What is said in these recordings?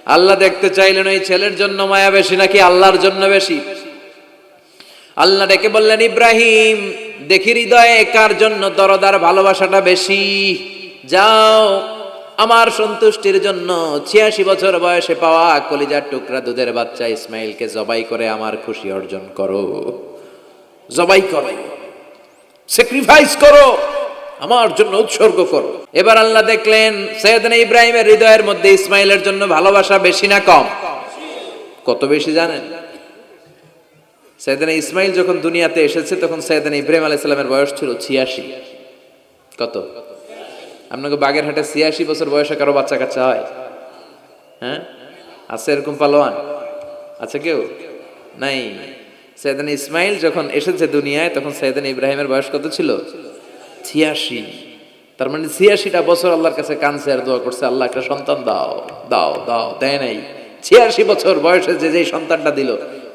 আল্লাহ দেখতে চাইলেন ওই ছেলের জন্য মায়া বেশি নাকি আল্লাহর জন্য বেশি। আল্লাহ ডেকে বললেন, ইব্রাহিম দেখি হৃদয়ে কার জন্য দরদার ভালোবাসাটা বেশি। যাও আমার সন্তুষ্টির জন্য ৮৬ বছর বয়সে পাওয়া কলিজার টুকরা দুধের বাচ্চা ইসমাইলকে জবাই করে আমার খুশি অর্জন করো। জবাই করো, স্যাক্রিফাইস করো, আমার জন্য উৎসর্গ করো। এবার আল্লাহ দেখলেন সাইয়েদনা ইব্রাহিমের হৃদয়ের মধ্যে ইসমাইলের জন্য ভালোবাসা বেশি না কম? কত বেশি জানেন? সাইয়েদনা ইসমাইল যখন দুনিয়াতে এসেছে তখন সাইয়েদনা ইব্রাহিম আলাইহিস সালামের বয়স ছিল ৮৬। কত? আপনাকে বাগেরহাটে ৮৬ বছর বয়সে কারো বাচ্চা কাচ্চা হয়? হ্যাঁ, আছে এরকম পালোয়ান? আছে কেউ? নাই। সাইয়েদনা ইসমাইল যখন এসেছে দুনিয়ায় তখন সাইয়েদনা ইব্রাহিমের বয়স কত ছিল? ৮৬। তার মানে ৮৬টা বছর আল্লাহর কাছে কাঁদছে আর দোয়া করছে, আল্লাহ একটা সন্তান দাও দাও দাও, দেয় নাই। ৮৬ বছর বয়সে যে যেই সন্তানটা দিল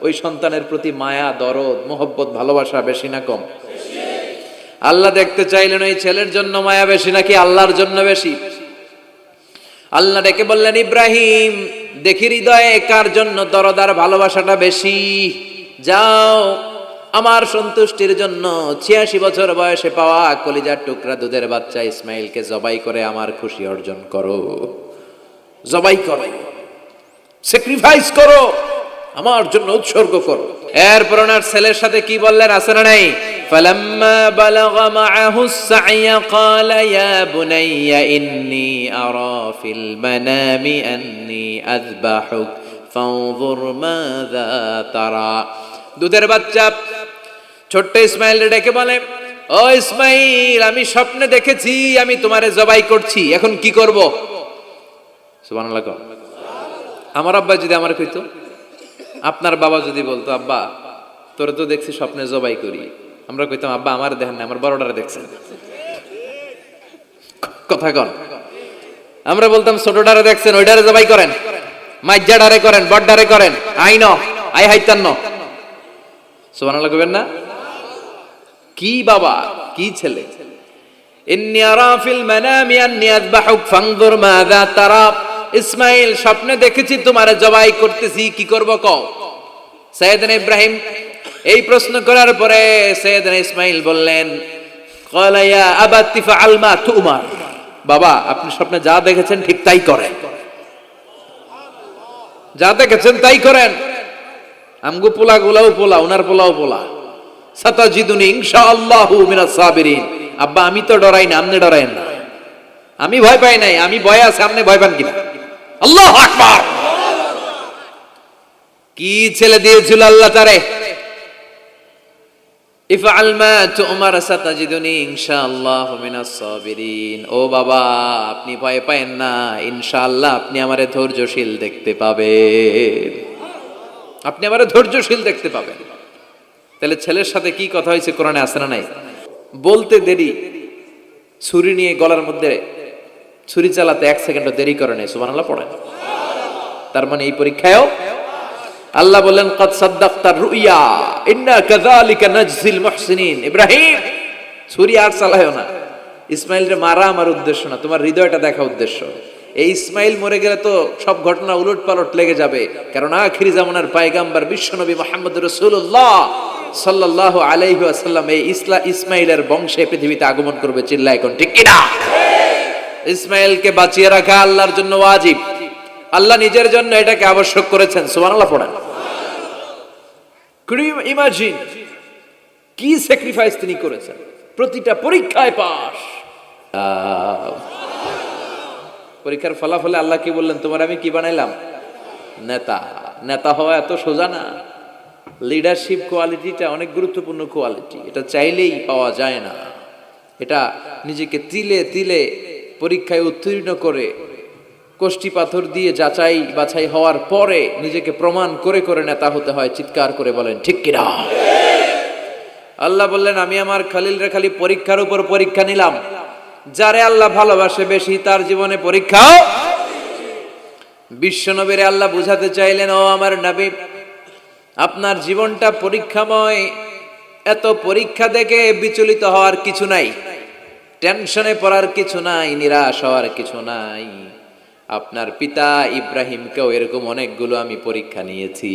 ওই সন্তানের প্রতি মায়া, দরদ, মোহব্বত, ভালোবাসা বেশি না কম? আল্লাহ দেখতে চাইলেন ওই ছেলের জন্য মায়া বেশি নাকি আল্লাহর জন্য বেশি। আল্লাহ ডেকে বললেন, ইব্রাহিম দেখি হৃদয়ে কার জন্য দরদার ভালোবাসাটা বেশি। যাও আমার সন্তুষ্টির জন্য ৮৬ বছর বয়সে পাওয়া কলিজার টুকরা দুধের বাচ্চা ইসমাইলকে জবাই করে আমার খুশি অর্জন করো। জবাই করো, স্যাক্রিফাইস করো, আমার জন্য উৎসর্গ করো। এরপর ওনার ছেলের সাথে কি বললেন আছে না নাই? ফালাম্মা বালাগা মাআহু সা'য়া ক্বালা ইয়া বুনাইয়া ইন্নী আরা ফিল মানামি আন্নী আযবাহুক ফানজুর মাযা তারা। দুধের বাচ্চা ছোট্ট ইসমাইল ডেকে বলে, ও ইসমাইল আমি স্বপ্নে দেখেছি আমি তোমারে জবাই করছি, এখন কি করব? সুবহানাল্লাহ। আমার আব্বা যদি আমার কইতো, আপনার বাবা যদি বলতো, আব্বা তোরে তো দেখছি স্বপ্নে জবাই করি, আমরা কইতাম আব্বা আমার দেখেন না, আমার বড়টারে দেখছেন। কথা কন। আমরা বলতাম ছোটটারে দেখছেন, ওইটারে জবাই করেন, মাইজ্জাডারে করেন, বড়ডারে করেন, আই ন আই হাইতান ন। সুবহানাল্লাহ কইবেন না? কি বাবা, কি ছেলে! ইন্নী আরা ফিল মানামি আন্নী আযবাহুক ফানজুর মাযা তারা। ইসমাইল স্বপ্নে দেখেছি তোমারে জবাই করতেছি, কি করব কও? সাইয়েদনা ইব্রাহিম এই প্রশ্ন করার পরে সাইয়েদনা ইসমাইল বললেন, ক্বালা ইয়া আবাতি ফাআল মা তুমার। বাবা আপনি স্বপ্নে যা দেখেছেন ঠিক তাই করেন, যা দেখেছেন তাই করেন। আমগো পোলা গুলাও পোলা, উনার পোলাও পোলা। সাতাজিদুনি ইনশাআল্লাহু মিনাস সাবিরিন। আব্বা আমি তো ডরাই না, আপনি ডরায়েন না। আমি ভয় পাই নাই, আমি ভয় আছে, আপনি ভয় পান কিনা? আল্লাহু আকবার। কি ছেলে দিয়েছিল আল্লাহ তারে! ইফআল মা তুমার সাতাজিদুনি ইনশাআল্লাহু মিনাস সাবিরিন। ও বাবা আপনি ভয় পায়েন না, ইনশাআল্লাহ আপনি আমারে ধৈর্যশীল দেখতে পাবেন, আপনি আমারে ধৈর্যশীল দেখতে পাবেন। তাহলে ছেলের সাথে কি কথা হয়েছে কোরআনে আছে না নাই? বলতে দেরি, ছুরি নিয়ে গলার মধ্যে ছুরি চালাতে 1 সেকেন্ডও দেরি করে নাই। সুবহানাল্লাহ পড়েন। তার মানে এই পরীক্ষায়ও আল্লাহ বললেন, ক্বাদ সাদ্দাকতার রুইয়া ইন্না কাযালিকা নাজজিল মুহসিনিন। ইব্রাহিম ছুরি আর চালায়ও না, ইসমাইলকে মারা আমার উদ্দেশ্য না, তোমার হৃদয়টা দেখা উদ্দেশ্য। এই ইসমাইল মরে গেলে তো সব ঘটনা উলট পালট লেগে যাবে, কারণ আখিরি জামানার পয়গম্বর বিশ্বনবী মুহাম্মদ রাসূলুল্লাহ সাল্লাল্লাহু আলাইহি ওয়াসাল্লাম এই ইসমাইলের বংশে পৃথিবীতে আগমন করবে। চিল্লায় কোন ঠিক কিনা? ইসমাইলকে বাঁচিয়ে রাখা আল্লাহর জন্য ওয়াজিব, আল্লাহ নিজের জন্য এটাকে আবশ্যক করেছেন। সুবহানাল্লাহ পড়েন। কুড ইউ ইমাজিন কি স্যাক্রিফাইস তিনি করেছেন, প্রতিটা পরীক্ষায় পাস। পরীক্ষার ফলাফলে আল্লাহ কি বললেন, তোমার আমি কি বানাইলাম? নেতা। নেতা হওয়া এত সোজা না। লিডারশিপ কোয়ালিটিটা অনেক গুরুত্বপূর্ণ কোয়ালিটি, এটা চাইলেই পাওয়া যায় না। এটা নিজেকে তিলে তিলে পরীক্ষায় উত্তীর্ণ করে, কষ্টি পাথর দিয়ে যাচাই বাছাই হওয়ার পরে নিজেকে প্রমাণ করে করে নেতা হতে হয়। চিৎকার করে বলেন ঠিক কিনা? আল্লাহ বললেন, আমি আমার খলিলরে খালি পরীক্ষার উপর পরীক্ষা নিলাম। যারে আল্লাহ ভালোবাসে বেশি তার জীবনে পরীক্ষাও। বিশ্বনবীরে আল্লাহ বুঝাতে চাইলেন, ও আমার নবী আপনার জীবনটা পরীক্ষাময়, এত পরীক্ষা দেখে বিচলিত হওয়ার কিছু নাই, টেনশনে পড়ার কিছু নাই, নিরাশ হওয়ার কিছু নাই। আপনার পিতা ইব্রাহিমকেও এরকম অনেকগুলো আমি পরীক্ষা নিয়েছি,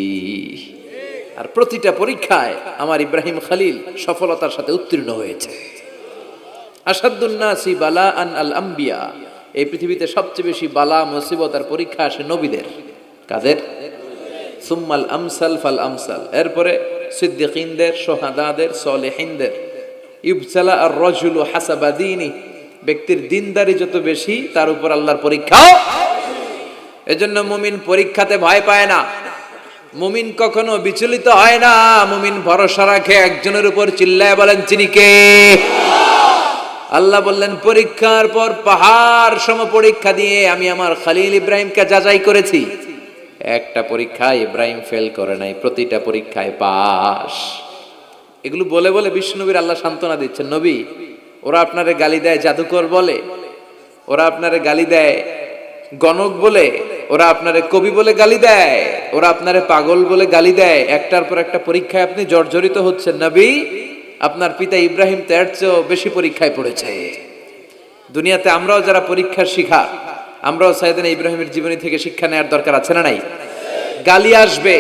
আর প্রতিটা পরীক্ষায় আমার ইব্রাহিম খলিল সফলতার সাথে উত্তীর্ণ হয়েছে। আসাদুন নাসি বালাআন আল আম্বিয়া, এই পৃথিবীতে সবচেয়ে বেশি বালা মুসিবত আর পরীক্ষা আসে নবীদের। কাদের? সুম্মাল আমসাল ফাল আমসাল, এরপরে সিদ্দিকিনদের, শুহাদাদের, সলিহিনদের। ইবতালা আর রাজুলু হাসাবা দীনি, ব্যক্তির দিনদারি যত বেশি তার উপর আল্লাহর পরীক্ষাও। এজন্য মুমিন পরীক্ষাতে ভয় পায় না, মুমিন কখনো বিচলিত হয় না, মুমিন ভরসা রাখে একজনের উপর। চিল্লায় বলেন যিনি কে? আল্লাহ বললেন পরীক্ষার পর পাহাড় সম পরীক্ষা দিয়ে আমি আমার খলিল ইব্রাহিমকে যাচাই করেছি। একটা পরীক্ষায় ইব্রাহিম ফেল করে নাই, প্রতিটা পরীক্ষায় পাস। এগুলো বলে বলে বিষ্ণুনবীর আল্লাহ সান্ত্বনা দিচ্ছেন, নবী ওরা আপনারে গালি দেয় জাদুকর বলে, ওরা আপনারে গালি দেয় গণক বলে, ওরা আপনারে কবি বলে গালি দেয়, ওরা আপনারে পাগল বলে গালি দেয়, একটার পর একটা পরীক্ষায় আপনি জর্জরিত হচ্ছেন। নবী আপনার পিতা ইব্রাহিম তো এর চেয়েও বেশি পরীক্ষায় পড়েছে। দুনিয়াতে আমরাও যারা পরীক্ষার শিখা, আমরাও সাইয়েদনা ইব্রাহিমের জীবনী থেকে শিক্ষা নেওয়ার দরকার আছে না নাই? গালি আসবে,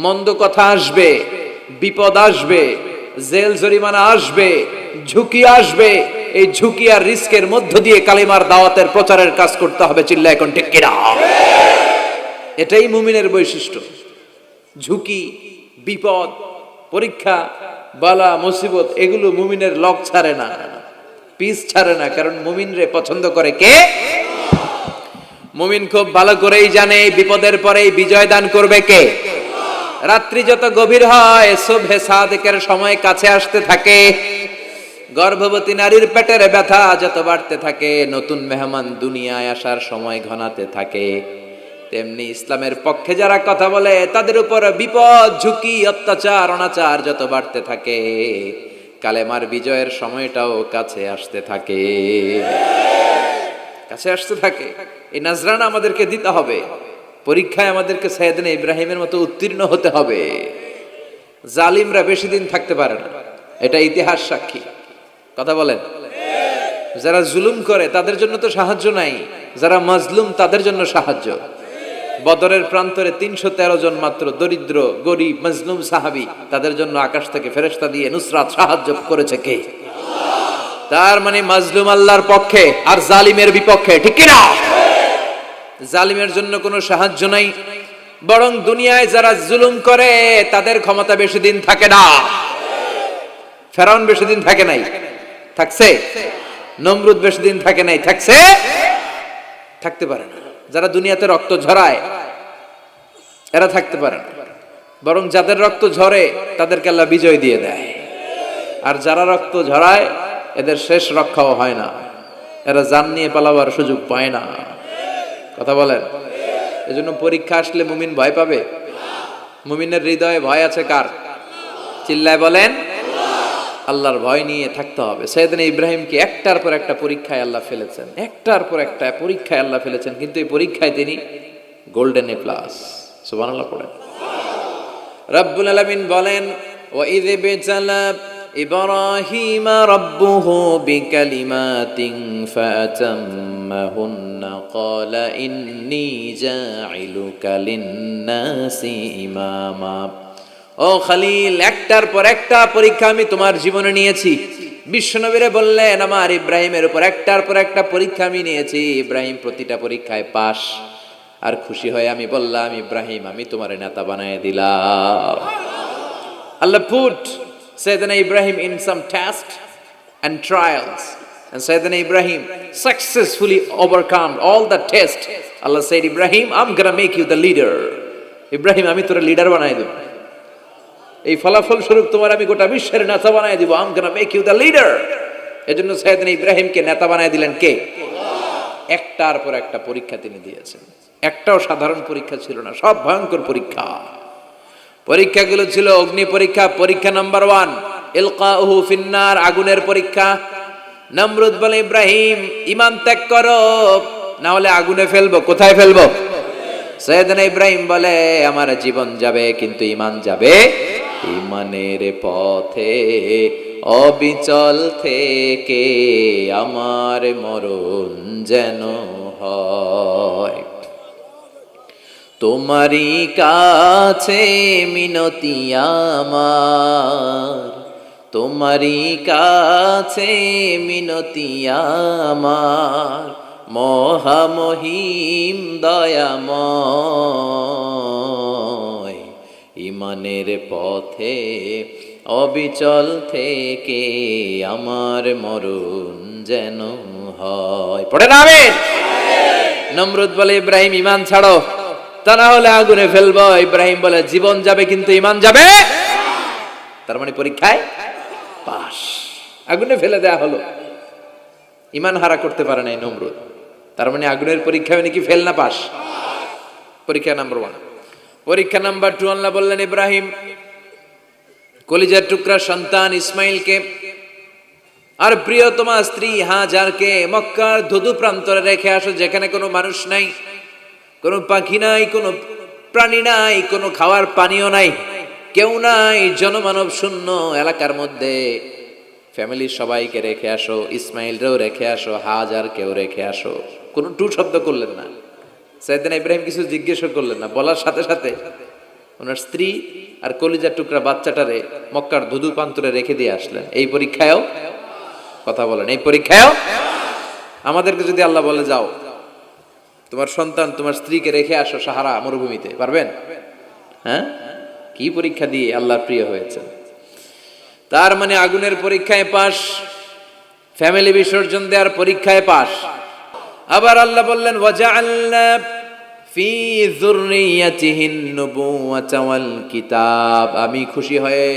মন্দ কথা আসবে, বিপদ আসবে, জেল জরিমানা আসবে, ঝুঁকি আসবে। এই ঝুঁকি আর রিস্কের মধ্য দিয়ে কালিমার দাওয়াতের প্রচারের কাজ করতে হবে। চিল্লায় এখন ঠিক কিনা? এটাই মুমিনের বৈশিষ্ট্য। ঝুঁকি, বিপদ, পরীক্ষা, বালা মুসিবত, এগুলো মুমিনের লক ছাড়ে না, পিস ছাড়ে না। কারণ মুমিনরে পছন্দ করে কে? মুমিন খুব ভালো করেই জানে বিপদের পরেই বিজয় দান করবে কে। রাত্রি যত গভীর হয়, সুবহে সাদিকের সময় কাছে আসতে থাকে, গর্ভবতী নারীর পেটের ব্যথা যত বাড়তে থাকে, নতুন মেহমান দুনিয়ায় আসার সময় ঘনাতে থাকে, তেমনি ইসলামের পক্ষে যারা কথা বলে তাদের উপর বিপদ, ঝুঁকি, অত্যাচার, অনাচার যত বাড়তে থাকে, কালেমার বিজয়ের সময়টাও কাছে আসতে থাকে, কাছে আসতে থাকে। এই নাজরানা আমাদেরকে দিতে হবে। পরীক্ষায় আমাদেরকে সাইয়েদনা ইব্রাহিমের মতো উত্তীর্ণ হতে হবে। জালিমরা বেশি দিন থাকতে পারে না, এটা ইতিহাস সাক্ষী। কথা বলেন। যারা জুলুম করে তাদের জন্য তো সাহায্য নাই, যারা মাজলুম তাদের জন্য সাহায্য। বদরের প্রান্তরে 313 জন মাত্র দরিদ্র, গরিব, মাজলুম সাহাবী, তাদের জন্য আকাশ থেকে ফেরেশতা দিয়ে নুসরাত সাহায্য করেছে কে? তার মানে মাজলুম আল্লাহর পক্ষে আর জালিমের বিপক্ষে, ঠিক কি না? জালিমের জন্য কোনো সাহায্য নাই, বরং দুনিয়ায় যারা জুলুম করে তাদের ক্ষমতা বেশি দিন থাকে না। ফেরাউন বেশি দিন থাকে নাই, থাকছে? নমরুদ বেশি দিন থাকে নাই, থাকছে? থাকতে পারে না। যারা দুনিয়াতে রক্ত ঝরায় এরা থাকতে পারে না, বরং যাদের রক্ত ঝরে তাদেরকে আল্লাহ বিজয় দিয়ে দেয়। আর যারা রক্ত ঝরায় এদের শেষ রক্ষাও হয় না, এরা জান নিয়ে পালাবার সুযোগ পায় না। কথা বলেন। এজন্য পরীক্ষা আসলে মুমিন ভয় পাবে? মুমিনের হৃদয়ে ভয় আছে কার? চিল্লায় বলেন। আল্লাহর ভয় নিয়ে থাকতে হবে। সাইয়েদনা ইব্রাহিমকে একটার পর একটা পরীক্ষায় আল্লাহ ফেলেছেন, একটার পর একটা পরীক্ষায় আল্লাহ ফেলেছেন, কিন্তু এই পরীক্ষায় তিনি গোল্ডেন এ প্লাস। সুবহানাল্লাহ পড়েন। রব্বুল আলামিন বলেন, ওয়া ইয বিতালা ইব্রাহিম রাব্বুহু বিকালিমাতিন ফাতাম্মাহুন্না ক্বালা ইন্নী জাইলুকা লিন-নাসি ইমামা। ও খলিল, একটার পর একটা পরীক্ষা আমি তোমার জীবনে নিয়েছি। বিশ্বনবীরে বললেন আমার ইব্রাহিমের উপর একটার পর একটা পরীক্ষা আমি নিয়েছি, ইব্রাহিম প্রতিটা পরীক্ষায় পাস। আর খুশি হয়ে আমি বললাম, ইব্রাহিম আমি তোমার নেতা বানায় দিলাম। আল্লাহ put Sayyidina Ibrahim in some tests and trials, and Sayyidina Ibrahim successfully overcome all the tests. Allah said, Ibrahim, I'm gonna make you the leader. Ibrahim আমি তোর লিডার বানাই দেব, এই ফলাফল স্বরূপ তোমার আমি গোটা বিশ্বের নেতা বানাই দিব। I'm gonna make you the leader. এজন্য সাইয়েদনা ইব্রাহিমকে নেতা বানাই দিলেন কে? একটার পর একটা পরীক্ষা তিনি দিয়েছেন। একটাও সাধারণ পরীক্ষা ছিল না, সব ভয়ঙ্কর পরীক্ষা। পরীক্ষাগুলো ছিল অগ্নি পরীক্ষা। পরীক্ষা নাম্বার 1 ইলকাউহু ফিন্নার, আগুনের পরীক্ষা। নমরুদ বলে, ইব্রাহিম ঈমান ত্যাগ করো, না হলে আগুনে ফেলবো। কোথায় ফেলবো? সাইয়েদনা ইব্রাহিম বলে, আমার জীবন যাবে কিন্তু ঈমান যাবে। ঈমানের পথে অবিচল থেকে আমার মরণ যেন হয়। তোমারই কাছে মিনতি আমার, তোমারই কাছে মিনতি আমার, মহামহিম দয়াময়, ইমানের পথে অবিচল থেকে আমার মরণ যেন হয়। পড়ে না আমিন। নমরুদ বলে ইব্রাহিম ঈমান ছাড়ো, তা না হলে আগুনে ফেলবো। ইব্রাহিম বলে জীবন যাবে কিন্তু ঈমান যাবে। তার মানে পরীক্ষায় পাস, আগুনে ফেলে দেয়া হলো, ঈমান হারা করতে পারে নাই নমরুদ। তার মানে আগুনের পরীক্ষায় নাকি ফেল না পাস? পরীক্ষা নাম্বার 1। পরীক্ষা নাম্বার 2, আল্লাহ বললেন ইব্রাহিম কলিজার টুকরা সন্তান ইসমাইলকে আর প্রিয়তমা স্ত্রী হাজারকে মক্কার ধুধু প্রান্তরে রেখে আসো, যেখানে কোনো মানুষ নাই, কোনো পাখি নাই, কোনো প্রাণী নাই, কোনো খাওয়ার পানিও নাই, কেউ নাই, জনমানব শূন্য এলাকার মধ্যে ফ্যামিলির সবাইকে রেখে আসো, ইসমাইলরেও রেখে আসো, হাজারকেও রেখে আসো। কোনো টু শব্দ করলেন না। সাইয়েদনা ইব্রাহিম কিছু জিজ্ঞেসও করলেন না, বলার সাথে সাথে ওনার স্ত্রী আর কলিজার টুকরা বাচ্চাটারে মক্কার ধুধু প্রান্তরে রেখে দিয়ে আসলেন। এই পরীক্ষায়ও কথা বলেন, এই পরীক্ষায়ও আমাদেরকে যদি আল্লাহ বলে যাও তোমার সন্তান তোমার স্ত্রীকে রেখে আসো সাহারা মরুভূমিতে, পারবেন? হ্যাঁ, কি পরীক্ষা দিয়ে আল্লাহর প্রিয় হয়েছে। তার মানে আগুনের পরীক্ষায় পাস, ফ্যামিলি বিসর্জন দেওয়ার পরীক্ষায় পাস। আবার আল্লাহ বললেন ওয়াজআলনা ফি যুররিয়াতিহিন নুবুওয়াতা ওয়াল কিতাব, আমি খুশি হয়ে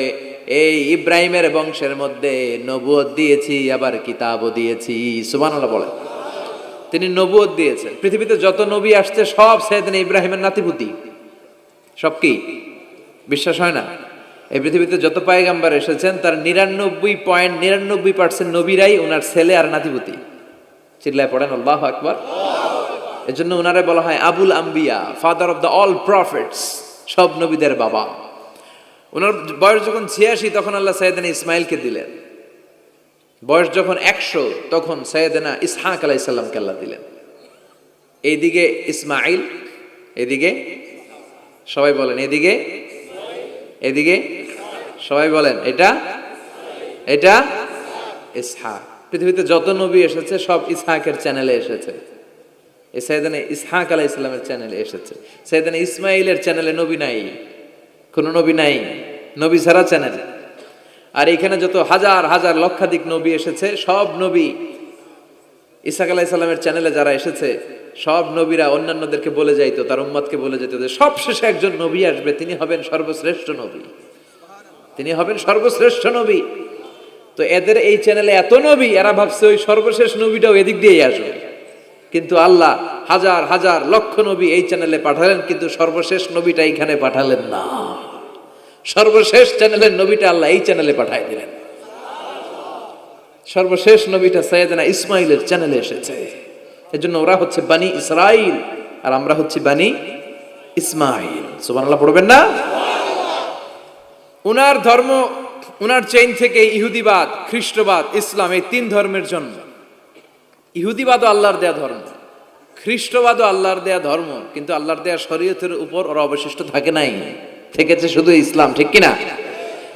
এই ইব্রাহিমের বংশের মধ্যে নবুয়ত দিয়েছি, আবার কিতাবও দিয়েছি। সুবহানাল্লাহ বলেন। তিনি নবুয়ত দিয়েছেন। পৃথিবীতে যত নবী আসছে সব সাইয়েদনা ইব্রাহিমের নাতিপুতি। সব কি বিশ্বাস হয় না? এই পৃথিবীতে যত পয়গম্বর এসেছেন তার 99.99% নবীরাই ওনার ছেলে আর নাতিপুতি। চিল্লায় পড়েন আল্লাহু আকবার। এজন্য ওনারে বলা হয় আবুল আম্বিয়া, father of the all prophets, সব নবীদের বাবা। ওনার বয়স যখন 86 তখন আল্লাহ সাইয়েদনা ইসমাইলকে দিলেন। বয়স যখন 100 তখন সাইয়েদনা ইসহাক আলাইহিস সালামকে আল্লাহ দিলেন। এইদিকে ইসমাইল, এদিকে সবাই বলেন এদিকে, এদিকে সবাই বলেন এটা, এটা ইসহাক। পৃথিবীতে যত নবী এসেছে সব ইসহাকের চ্যানেলে এসেছে। এই সাইয়েদনা ইসহাক আলাইহিস সালামের চ্যানেলে এসেছে। সাইয়েদনা ইসমাইলের চ্যানেলে নবী নাই, কোন নবী নাই, নবী ছাড়া চ্যানেল। আর এখানে যত হাজার হাজার লক্ষাধিক নবী এসেছে সব নবী ইসহাক আলাইহিস সালামের চ্যানেলে যারা এসেছে সব নবীরা অন্যান্যদেরকে বলে যাইতো, তার উম্মতকে বলে যেত যে সবশেষে একজন নবী আসবে, তিনি হবেন সর্বশ্রেষ্ঠ নবী, তিনি হবেন সর্বশ্রেষ্ঠ নবী। তো এদের এই চ্যানেলে এত নবী, এরা ভাবছে ওই সর্বশেষ নবীটাও এদিক দিয়েই আসবে। কিন্তু আল্লাহ হাজার হাজার লক্ষ নবী এই চ্যানেলে পাঠালেন, কিন্তু সর্বশেষ নবীটা এইখানে পাঠালেন না। সর্বশেষ চ্যানেলের নবীটা আল্লাহ এই চ্যানেলে পাঠাই দিলেন। সর্বশেষ নবীটা সাইয়েদনা ইসমাইলের চ্যানেলে এসেছে। এজন্য ওরা হচ্ছে বানি ইসরাইল আর আমরা হচ্ছি বানি ইসমাইল। সুবহানাল্লাহ পড়বেন না? উনার ধর্ম, উনার চেইন থেকে ইহুদিবাদ, খ্রিস্টবাদ, ইসলাম, এই 3 ধর্মের জন্ম। ইহুদিবাদও আল্লাহর দেয়া ধর্ম, খ্রিস্টবাদও আল্লাহর দেয়া ধর্ম, কিন্তু আল্লাহর দেয়া শরীয়তের উপর ওরা অবশিষ্ট থাকে নাই, থেকেছে শুধু ইসলাম। ঠিক কিনা?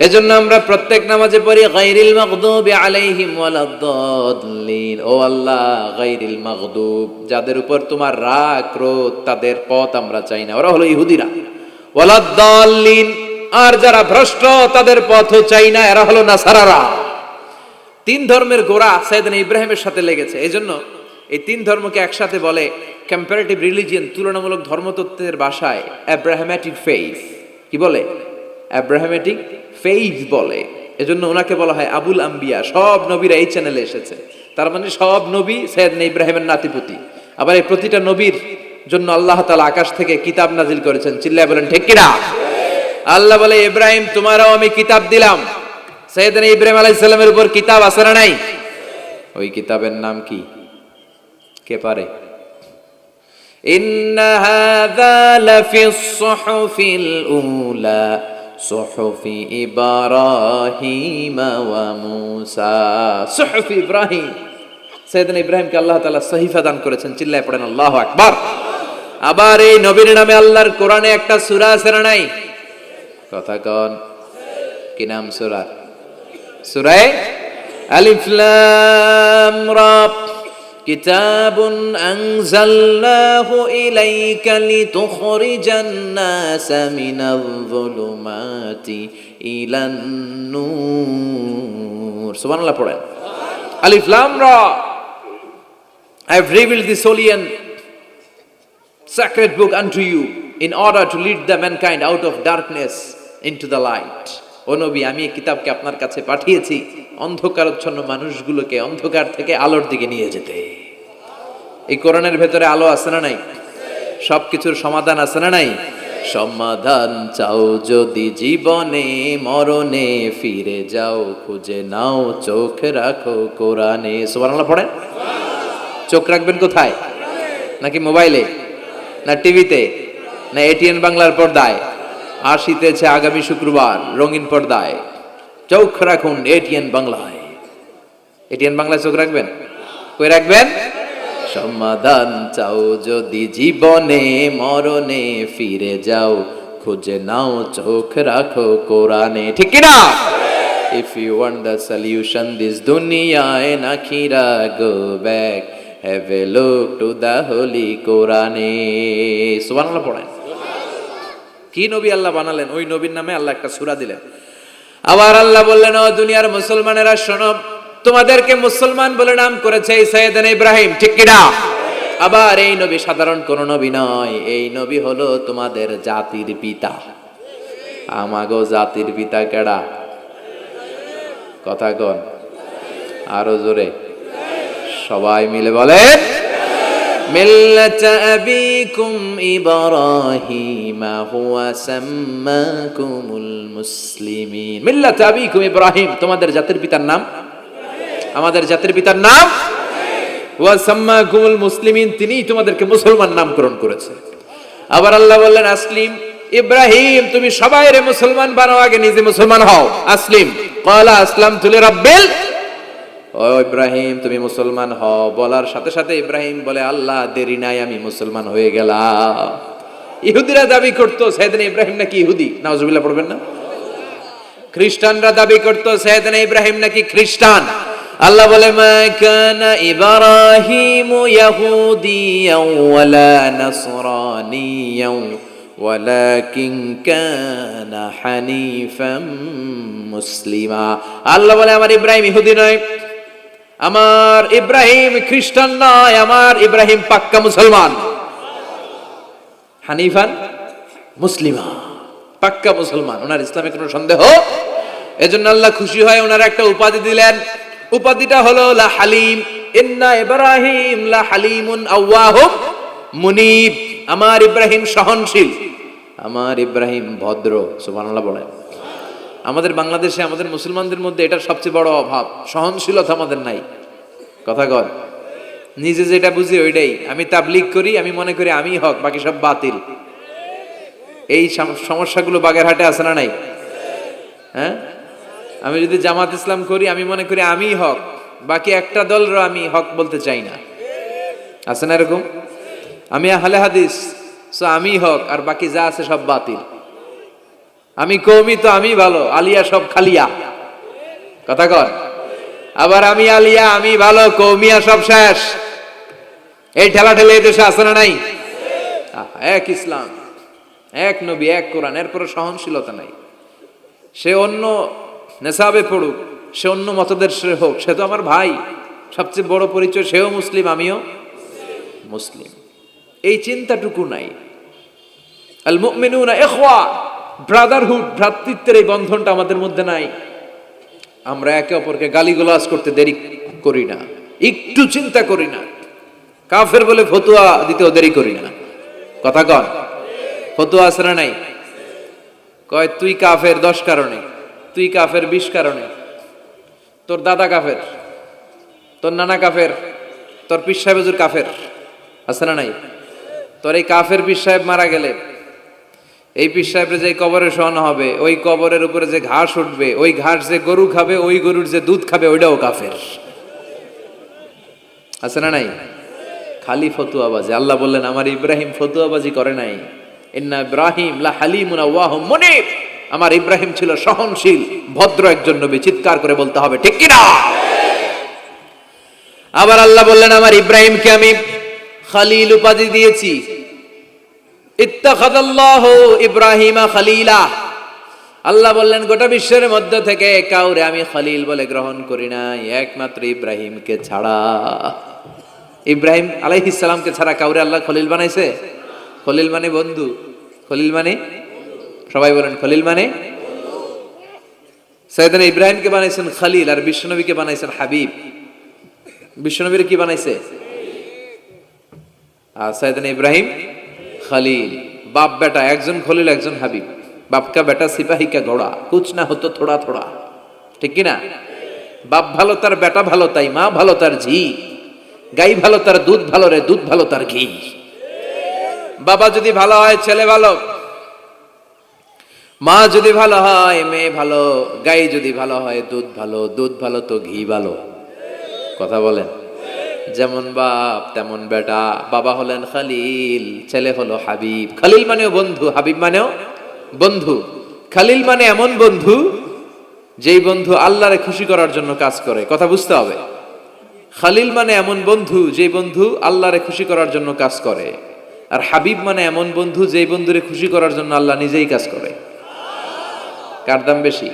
এজন্য আমরা প্রত্যেক নামাজে পড়ি গায়রিল মাগদুবি আলাইহিম ওয়ালাদ-দাল্লিন। ও আল্লাহ, গায়রিল মাগদুব, যাদের উপর তোমার রাগ ক্রোধ, তাদের পথ আমরা চাই না, ওরা হলো ইহুদিরা। ওয়ালাদ-দাল্লিন, আর যারা ভ্রষ্ট তাদের পথও চাই না, এরা হলো নাসারারা। 3 ধর্মের গোড়া সাইয়েদনা ইব্রাহিমের সাথে লেগেছে। এজন্য এই 3 ধর্মকে একসাথে বলে কম্পারেটিভ রিলিজিয়ন, তুলনামূলক ধর্মতত্ত্বের ভাষায় অ্যাব্রাহামেটিক ফেইথ। কি বলে? অ্যাব্রাহামেটিক ফেইথ বলে। এজন্য ওনাকে বলা হয় আবুল আম্বিয়া। সব নবীরা এই চ্যানেলে এসেছে। তার মানে সব নবী সাইয়েদনা ইব্রাহিমের নাতিপুতি। আবার এই প্রতিটা নবীর জন্য আল্লাহ তাআলা আকাশ থেকে কিতাব নাজিল করেছেন। চিল্লায় বলেন ঠিক কিনা? আল্লাহ বলে ইব্রাহিম তোমারও আমি কিতাব দিলাম। সাইয়েদনা ইব্রাহিম আলাইহিস সালামের উপর কিতাব আছে না নাই? ওই কিতাবের নাম কি? কে পারে? ইন্না হাযা লাফিস সুহুফিল উলা সুহুফি ইব্রাহিম ওয়া মূসা। সুহুফি ইব্রাহিম, সাইয়েদনা ইব্রাহিমকে আল্লাহ তাআলা সহিফা দান করেছেন। চিল্লায় পড়েন আল্লাহু আকবার। আবার এই নবীর নামে আল্লাহর কোরআনে একটা সূরা আছে না নাই? কথা কন, কি নাম সূরা? সূরা আলিফ লাম রা। কিতাবুন আনজালনাহু ইলাইকা লিতুখরিজান নাসা মিনাল যুলুমাতি ইলান নূর। সুবহানাল্লাহ পড়েন। আলিফ লাম রা। I have revealed this holy and sacred book unto you in order to lead the mankind out of darkness into the light. ও নবী, আমি এই কিতাবকে আপনার কাছে পাঠিয়েছি অন্ধকারাচ্ছন্ন মানুষগুলোকে অন্ধকার থেকে আলোর দিকে নিয়ে যেতে। এই কোরআনের ভেতরে আলো আছে না নাই? সবকিছুর সমাধান আছে না নাই? সমাধান চাও যদি জীবনে মরণে, ফিরে যাও খুঁজে নাও চোখ রাখো কোরআনে। সুবহানাল্লাহ পড়েন। চোখ রাখবেন কোথায়? নাকি মোবাইলে, না টিভিতে, না এটিএন বাংলার পর্দায়? আসিতেছে আগামী শুক্রবার রঙিন পর্দায়, চোখ রাখুন এটিএন বাংলায়। এটিএন বাংলায় চোখ রাখবেন? কই রাখবেন? সমাধান চাও যদি জীবনে মরণে, ফিরে যাও খুঁজে নাও চোখ রাখো কোরআনে। ঠিক কি না? If you want the solution this dunya and akhirah, go back, have a look to the holy Quran. সুবহানাল্লাহ পড়েন। কি নবী আল্লাহ বানালেন, ওই নবীর নামে আল্লাহ একটা সূরা দিলেন। আবার আল্লাহ বললেন, ও দুনিয়ার মুসলমানেরা শোনো, তোমাদেরকে মুসলমান বলে নাম করেছে সাইয়েদনা ইব্রাহিম। ঠিক কি না? আবার এই নবী সাধারণ কোন নবী নয়, এই নবী হলো তোমাদের জাতির পিতা। আমাগো জাতির পিতা কেডা? কথা কন আরো জোরে, সবাই মিলে বলেন, মিল্লাতা আবিকুম ইব্রাহিম হুয়া সাম্মাকুমুল মুসলিমিন। মিল্লাতা আবিকুম ইব্রাহিম, তোমাদের জাতির পিতার নাম, আমাদের জাতির পিতার নাম ওয়া সাম্মাকুমুল মুসলিমিন, তিনিই তোমাদেরকে মুসলমান নামকরণ করেছে। আবার আল্লাহ বললেন, আসলিম ইব্রাহিম, তুমি সবাইরে মুসলমান বানাও, আগে নিজে মুসলমান হও। আসলিম ক্বালা আসলামতু লিরাব্বিল, ও ইব্রাহিম তুমি মুসলমান হও। বলার সাথে সাথে ইব্রাহিম বলে, আল্লাহ দেরি নাই, আমি মুসলমান হয়ে গেলাম। ইহুদিরা দাবি করতো সাইয়েদনা ইব্রাহিম নাকি ইহুদি, নাউজুবিল্লাহ পড়বেন না? খ্রিস্টানরা দাবি করতো সাইয়েদনা ইব্রাহিম নাকি খ্রিস্টান। আল্লাহ বলে, মা কানা ইব্রাহিম ইয়াহুদিয়াও ওয়ালা নাসরানিয়াও ওয়ালাকিন কানা হানিফাম মুসলিমা। আল্লাহ বলে, আমার ইব্রাহিম ইহুদি নয়, আমার ইব্রাহিম খ্রিস্টান নয়, আমার ইব্রাহিম পাক্কা মুসলমান। হানিফান মুসলিমা, পাক্কা মুসলমান, ওনার ইসলামে কোনো সন্দেহ। এজন্য আল্লাহ খুশি হয়, ওনার একটা উপাধি দিলেন। উপাধিটা হলো লা হালিম। ইন্না ইব্রাহিম লা হালিমুন আওয়াহুম মুনিব, আমার ইব্রাহিম সহনশীল, আমার ইব্রাহিম ভদ্র। সুবহানাল্লাহ বলেন। আমাদের বাংলাদেশে আমাদের মুসলমানদের মধ্যে এটার সবচেয়ে বড় অভাব, সহনশীলতা আমাদের নাই। কথা কর, নিজে যেটা বুঝি ওইটাই। আমি তাবলীগ করি, আমি মনে করি আমি হক, বাকি সব বাতিল। এই সমস্যাগুলো বাগেরহাটে আছে না নাই? হ্যাঁ, আমি যদি জামাত ইসলাম করি, আমি মনে করি আমি হক, বাকি একটা দলরও আমি হক বলতে চাই না। আছে না এরকম? আমি আহলে হাদিস, সো আমি হক, আর বাকি যা আছে সব বাতিল। আমি কওমি, তো আমি ভালো, আলিয়া সব খালিয়া। কথা কর। আবার আমি আলিয়া, আমি ভালো, কওমিয়া সব শেষ। এই ঠেলা ঠেলে এই দেশে আছে না নাই? এক ইসলাম, এক নবী, এক কোরআন, এরপরে সহনশীলতা নাই। সে অন্য নেশাবে পড়ুক, সে অন্য মতদর্শে হোক, সে তো আমার ভাই। সবচেয়ে বড় পরিচয়, সেও মুসলিম, আমিও মুসলিম। এই চিন্তাটুকু নাই। আল মুমিনুনা ইখওয়া, ব্রাদারহুড, ভ্রাতৃত্বের এই বন্ধনটা আমাদের মধ্যে নাই। আমরা একে অপরকে গালিগালাজ করতে দেরি করি না, একটু চিন্তা করি না। কাফের বলে ফতোয়া দিতেও দেরি করি না। কথা কন, ফতোয়া আছে না নাই? কয় তুই কাফের 10 কারণে, তুই কাফের 20 কারণে, তোর দাদা কাফের, তোর নানা কাফের, তোর পীর সাহেব হুজুর কাফের। আছে না নাই? তোর এই কাফের পীর সাহেব মারা গেলে, এই পীর সাহেবের যে কবরে শোয়ানো হবে, ওই কবরের উপরে যে ঘাস উঠবে, ওই ঘাস যে গরু খাবে, ওই গরুর যে দুধ খাবে, ওইটাও কাফের। আছে না নাই? খালি ফতুয়াবাজি। আল্লাহ বললেন আমার ইব্রাহিম ফতুয়াবাজি করে নাই। ইন্না ইব্রাহিম লা হালিমুন আওয়াহুম মুনিব, আমার ইব্রাহিম ছিল সহনশীল ভদ্র একজন নবী। চিৎকার করে বলতে হবে ঠিক কিনা। আবার আল্লাহ বললেন আমার ইব্রাহিমকে আমি খালিল উপাধি দিয়েছি। ইত্তাখাযাল্লাহু ইব্রাহিমা খালিলা, আল্লাহ বললেন গোটা বিশ্বের মধ্য থেকে কাউরে আমি খলিল বলে গ্রহণ করি নাই, একমাত্র ইব্রাহিমকে ছাড়া। ইব্রাহিম আলাইহিস সালামকে ছাড়া কাউরে আল্লাহ খলিল বানাইছে? খলিল মানে বন্ধু। খলিল মানে, সবাই বলেন খলিল মানে। সাইয়েদনা ইব্রাহিমকে বানাইছেন খলিল, আর বিশ্বনবীকে বানাইছেন হাবিব। বিশ্বনবীর কি বানাইছে? আর সাইয়েদনা ইব্রাহিম খলিল। বাপ বেটা, একজন খলিল একজন হাবিব। বাপ কা বেটা সিপাহী কা ঘোড়া, কুছ না হতো থোড়া থোড়া, ঠিক কিনা? বাপ ভালো তার বেটা ভালো, তাই মা ভালো তার ঝি। গাই ভালো তার দুধ ভালো রে, দুধ ভালো তার ঘি। বাবা যদি ভালো হয় ছেলে ভালো, মা যদি ভালো হয় মেয়ে ভালো, গাই যদি ভালো হয় দুধ ভালো, দুধ ভালো তো ঘি ভালো। কথা বলেন। যেমন বাপ তেমন বেটা। বাবা হলেন খলিল, ছেলে হলো হাবিব। খলিল মানেও বন্ধু, হাবিব মানেও বন্ধু। খলিল মানে এমন বন্ধু যেই বন্ধু আল্লাহরে খুশি করার জন্য কাজ করে। কথা বুঝতে হবে। খলিল মানে এমন বন্ধু যেই বন্ধু আল্লাহরে খুশি করার জন্য কাজ করে। আর হাবিব মানে এমন বন্ধু যেই বন্ধুরে খুশি করার জন্য আল্লাহ নিজেই কাজ করে। কার দাম বেশি?